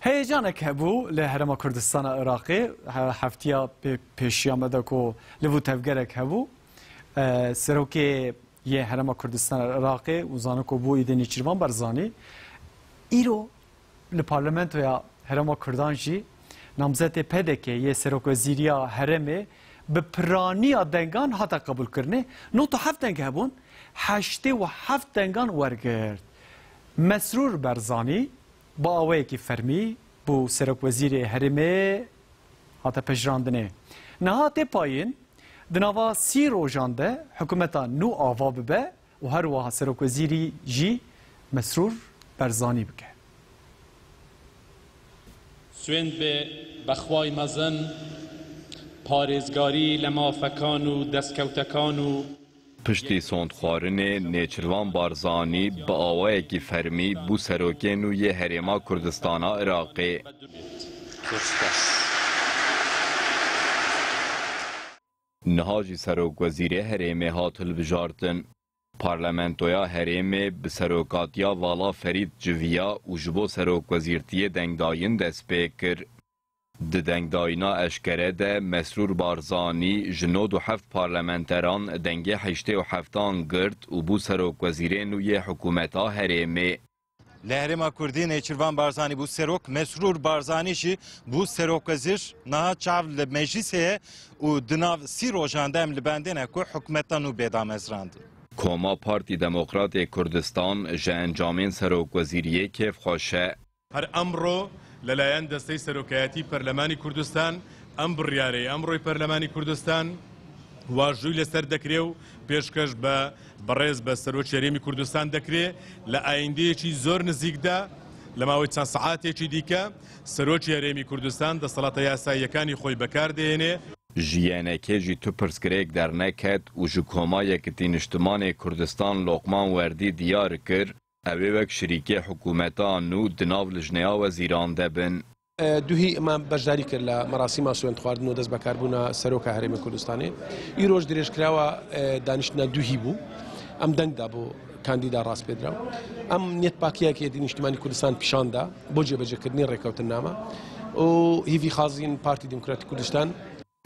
هیجانك هبو لهرما كردستان العراقي هفتيا بيشيامدا كو لفو تفجرك هبو سروكي يه هرما كردستان العراقي وزانكو بو ايدني چروان برزاني ايرو لپارلمنت يا هرما كردان جي نامزد پدك يه سروك وزيريا هرمي بپراني دنگان حتا قبول کرنه نو تو هفت دنگ هبون 87 دنگان ورگرد مسرور برزانی با اوه کی فرمی بو سرک وزیر هرمه هاتا پجراندنه نهات پایین دناوا 30 روزانده حکومتا نو آوا ببه و هر وها سرک وزیری جی مسرور برزانی بکه سویند به بخوای مزن پارێزگاری لە مافەکان و دەستکەوتەکان و پشتی سۆندخواردنê Nêçirvan Barzanî bi awayekî fermî bû serokê nû yê Herêma Kurdistana Iraqê. Niha jî Serokwezîrê Herêmê hat hilbijartin. Parlamentoya Herêmê bi serokatiya Vala Ferîd Civiya û ji bo serokwezîrtiyê dengdayîn dest pê kir. Di dengdayîna eşkere de Mesrûr Barzanî ji 97 parlamenteran dengê 87 girt û bû serokwezîrê nû yê hikûmeta Herêmê. Li Herêma Kurdî Nêçirvan Barzanî bû serok, Mesrûr Barzanî jî bû serokwezîr niha çav li meclîsê ye û di nav 30 rojan de em li bendê ku hikûmeta nû bêdamezrandin. Koma Partî Demokratê Kurdistan ji encamên serokwezîriyê kêfxweş e. Her emro لەلایەن دەستەی سەرۆکایەتی پەرلەمانی کوردستان ئەم بڕیارەی ئەمڕۆی پەرلەمانی کوردستان واژووی لەسەر دەکرێ و پێشکەش بە بەڕێز بە سەرۆکی هەرێمی کوردستان دەکرێ لە ئایندەیەکی زۆر نزیکدا لە ماوەی چەند سەعاتێکی دیکە سەرۆکی هەرێمی کوردستان دەسەڵاتە یاساییەکانی خۆی بەکاردێنێ. Jiyenekê jî tu pirsgirêk derneket û ji Komayekî Niştimanê Kurdistan Lokman Werdî diyar kir evê wek şirîkê hikûmeta nû di nav lijneya wezîran de bin. دوهی ئەمە بەشداری کرد لە مەراسیما سوێند خواردن و دەست بەکاربوونا سەرۆکە هەرێمی کوردستانی. ئیرۆژ درێژکراوە دانیشتنە دوهی بوو. ئەم دەنگدا بۆ کاندیدا ڕاستپێدرا. ئەم نێتپاکیەکێتی نیشتیمانی کوردستان پیشاندا بۆ جێبەجێکردنی ڕێکەوتنامە و هیوی خازین پارتی دموکراتی کوردستان.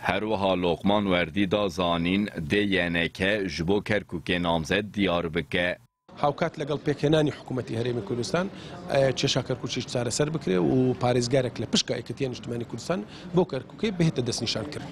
Herwiha Lokman Werdî da zanîn dê yeneke ji bo Kerkûkê namzet diyar bike. هاوکات لەگەڵ پێکهێنانی حکوومەتی هەرێمی کوردستان کێشا کەرکووکیش چارەسەر بکرێ و پارێزگارێک لە پشکە یەکەتیە نیشتیمانی کوردستان بۆ کەرکووکێ بهێتە دەستنیشان کرد.